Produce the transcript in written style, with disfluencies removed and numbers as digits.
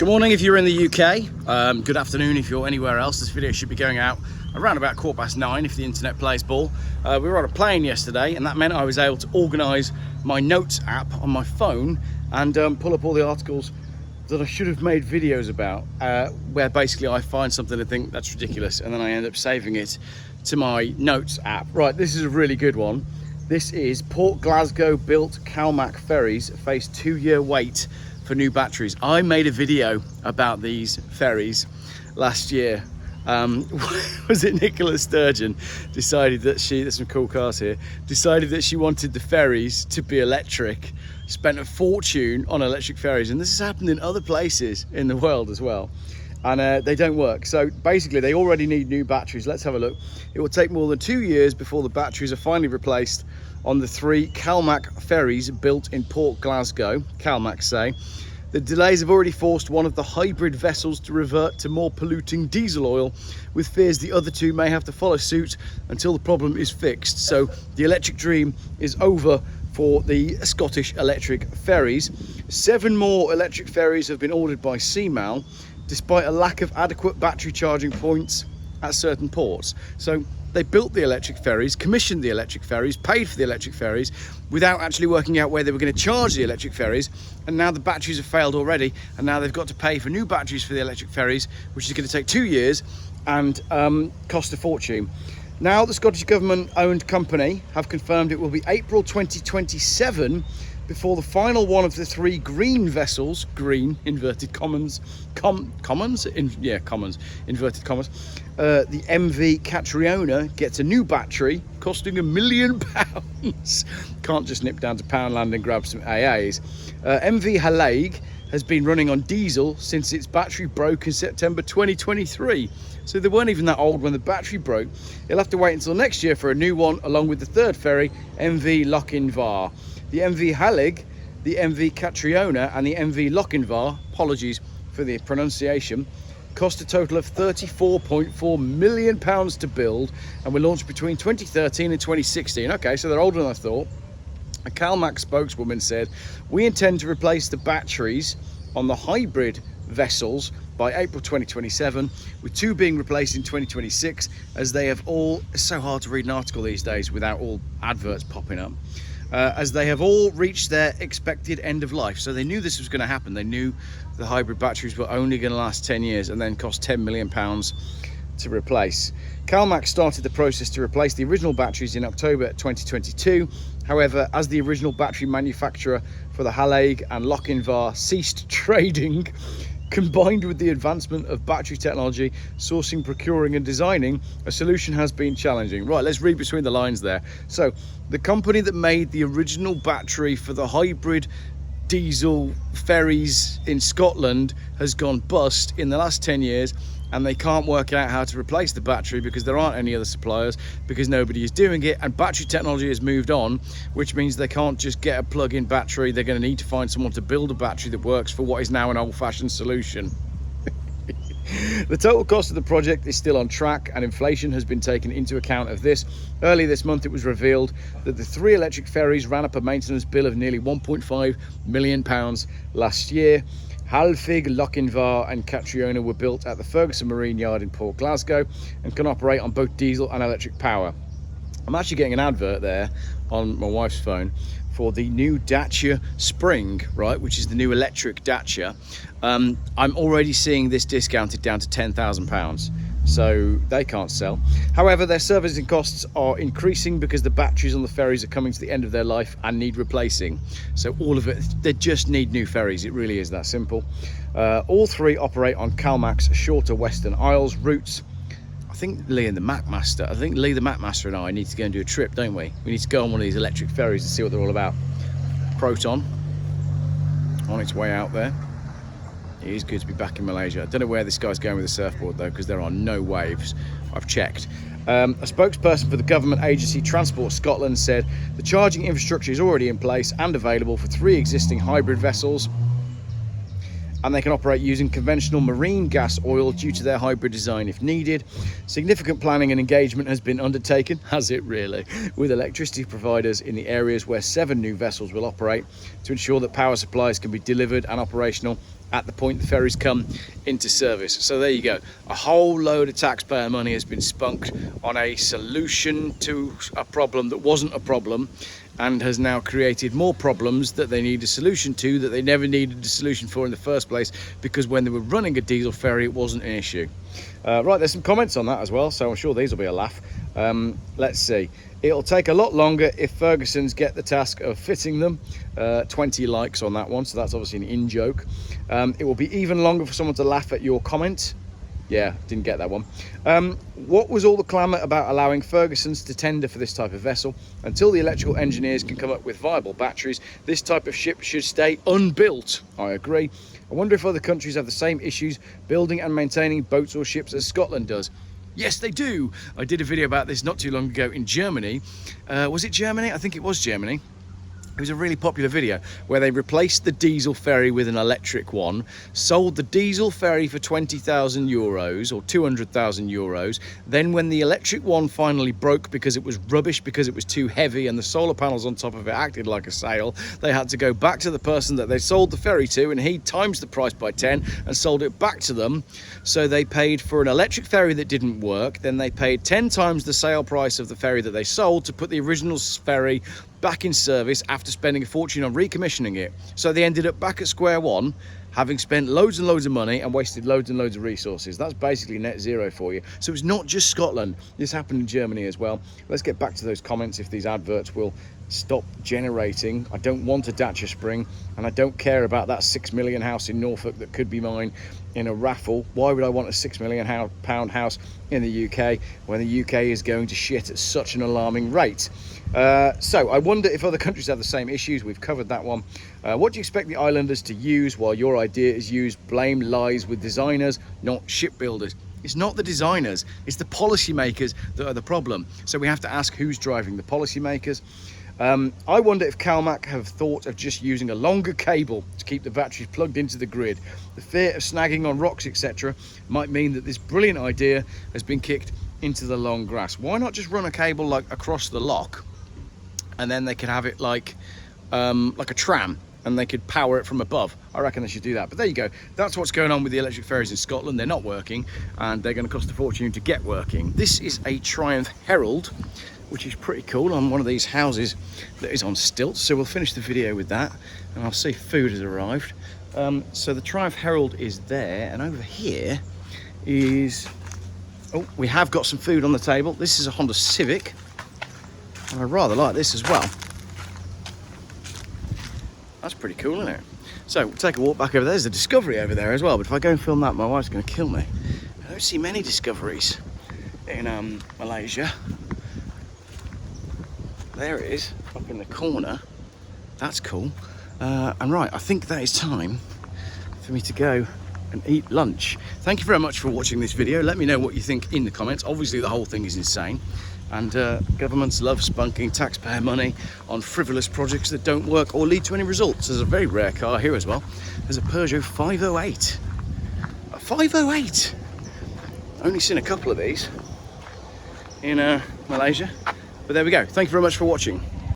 Good morning if you're in the UK, good afternoon if you're anywhere else. This video should be going out around about 9:15 if the internet plays ball. We were on a plane yesterday and that meant I was able to organise my notes app on my phone and pull up all the articles that I should have made videos about, where basically I find something and think that's ridiculous and then I end up saving it to my notes app. Right, this is a really good one. This is Port Glasgow built CalMac ferries face 2-year wait for new batteries. I made a video about these ferries last year. Was it Nicola Sturgeon decided that there's some cool cars here, decided that she wanted the ferries to be electric, spent a fortune on electric ferries, and this has happened in other places in the world as well, and they don't work. So basically they already need new batteries. Let's have a look. It will take more than 2 years before the batteries are finally replaced on the 3 CalMac ferries built in Port Glasgow. CalMac say the delays have already forced one of the hybrid vessels to revert to more polluting diesel oil, with fears the other 2 may have to follow suit until the problem is fixed. So the electric dream is over for the Scottish Electric Ferries. 7 more electric ferries have been ordered by Seamal, despite a lack of adequate battery charging points at certain ports. So they built the electric ferries, commissioned the electric ferries, paid for the electric ferries without actually working out where they were going to charge the electric ferries, and now the batteries have failed already, and now they've got to pay for new batteries for the electric ferries, which is going to take 2 years and cost a fortune. Now the Scottish government owned company have confirmed it will be April 2027 before the final one of the 3 green vessels, green inverted commas, commons, inverted commas, the MV Catriona gets a new battery costing £1 million. Can't just nip down to Poundland and grab some AAs. MV Hallaig has been running on diesel since its battery broke in September 2023. So they weren't even that old when the battery broke. It'll have to wait until next year for a new one, along with the 3rd ferry, MV Lochinvar. The MV Hallaig, the MV Catriona and the MV Lochinvar, apologies for the pronunciation, cost a total of £34.4 million to build and were launched between 2013 and 2016. Okay, so they're older than I thought. A CalMac spokeswoman said, "We intend to replace the batteries on the hybrid vessels by April 2027, with 2 being replaced in 2026, as they have all..." It's so hard to read an article these days without all adverts popping up. As they have all reached their expected end of life. So they knew this was going to happen. They knew the hybrid batteries were only going to last 10 years and then cost £10 million to replace. CalMac started the process to replace the original batteries in October 2022. However, as the original battery manufacturer for the Hallaig and Lochinvar ceased trading, combined with the advancement of battery technology, sourcing, procuring and designing, a solution has been challenging. Right, let's read between the lines there. So the company that made the original battery for the hybrid diesel ferries in Scotland has gone bust in the last 10 years, and they can't work out how to replace the battery because there aren't any other suppliers, because nobody is doing it, and battery technology has moved on, which means they can't just get a plug-in battery. They're going to need to find someone to build a battery that works for what is now an old-fashioned solution. The total cost of the project is still on track, and inflation has been taken into account of this. Early this month it was revealed that the 3 electric ferries ran up a maintenance bill of nearly £1.5 million last year. Hallaig, Lochinvar and Catriona were built at the Ferguson Marine Yard in Port Glasgow and can operate on both diesel and electric power. I'm actually getting an advert there on my wife's phone for the new Dacia Spring, right, which is the new electric Dacia. I'm already seeing this discounted down to £10,000, so they can't sell. However, their servicing costs are increasing because the batteries on the ferries are coming to the end of their life and need replacing. So all of it, they just need new ferries. It really is that simple. All 3 operate on CalMac's shorter Western Isles routes. I think Lee the Macmaster and I need to go and do a trip, don't we? We need to go on one of these electric ferries and see what they're all about. Proton on its way out there. It is good to be back in Malaysia. I don't know where this guy's going with the surfboard though, because there are no waves. I've checked. A spokesperson for the government agency Transport Scotland said the charging infrastructure is already in place and available for 3 existing hybrid vessels, and they can operate using conventional marine gas oil due to their hybrid design if needed. Significant planning and engagement has been undertaken, has it really, with electricity providers in the areas where 7 new vessels will operate to ensure that power supplies can be delivered and operational at the point the ferries come into service. So there you go, a whole load of taxpayer money has been spunked on a solution to a problem that wasn't a problem, and has now created more problems that they need a solution to that they never needed a solution for in the first place, because when they were running a diesel ferry it wasn't an issue. Right, there's some comments on that as well, so I'm sure these will be a laugh. Let's see. It'll take a lot longer if Ferguson's get the task of fitting them. 20 likes on that one, so that's obviously an in-joke. It will be even longer for someone to laugh at your comment. Yeah, didn't get that one. What was all the clamour about allowing Ferguson's to tender for this type of vessel? Until the electrical engineers can come up with viable batteries, this type of ship should stay unbuilt. I agree. I wonder if other countries have the same issues building and maintaining boats or ships as Scotland does. Yes, they do. I did a video about this not too long ago in Germany. Was it Germany? I think it was Germany. It was a really popular video where they replaced the diesel ferry with an electric one, sold the diesel ferry for 20,000 euros or 200,000 euros. Then when the electric one finally broke because it was rubbish, because it was too heavy and the solar panels on top of it acted like a sail, they had to go back to the person that they sold the ferry to, and he times the price by 10 and sold it back to them. So they paid for an electric ferry that didn't work, then they paid 10 times the sale price of the ferry that they sold to put the original ferry back in service after spending a fortune on recommissioning it. So they ended up back at square one, having spent loads and loads of money and wasted loads and loads of resources. That's basically net zero for you. So it's not just Scotland. This happened in Germany as well. Let's get back to those comments if these adverts will stop generating. I don't want a Dacia Spring, and I don't care about that 6 million house in Norfolk that could be mine in a raffle. Why would I want a £6 million house in the UK when the UK is going to shit at such an alarming rate? So I wonder if other countries have the same issues. We've covered that one. What do you expect the islanders to use while your idea is used? Blame lies with designers, not shipbuilders. It's not the designers, it's the policymakers that are the problem. So we have to ask who's driving the policymakers. I wonder if CalMac have thought of just using a longer cable to keep the batteries plugged into the grid. The fear of snagging on rocks, etc. might mean that this brilliant idea has been kicked into the long grass. Why not just run a cable like across the lock, and then they could have it like a tram, and they could power it from above? I reckon they should do that. But there you go. That's what's going on with the electric ferries in Scotland. They're not working, and they're going to cost a fortune to get working. This is a Triumph Herald, which is pretty cool, on one of these houses that is on stilts. So we'll finish the video with that, and I'll see food has arrived. So the Triumph Herald is there, and over here is, oh, we have got some food on the table. This is a Honda Civic, and I rather like this as well. That's pretty cool, isn't it? So we'll take a walk back over there. There's a Discovery over there as well, but if I go and film that, my wife's going to kill me. I don't see many Discoveries in Malaysia. There it is, up in the corner. That's cool. And right, I think that is time for me to go and eat lunch. Thank you very much for watching this video. Let me know what you think in the comments. Obviously the whole thing is insane, and governments love spunking taxpayer money on frivolous projects that don't work or lead to any results. There's a very rare car here as well. There's a Peugeot 508. A 508! Only seen a couple of these in Malaysia. But there we go. Thank you very much for watching.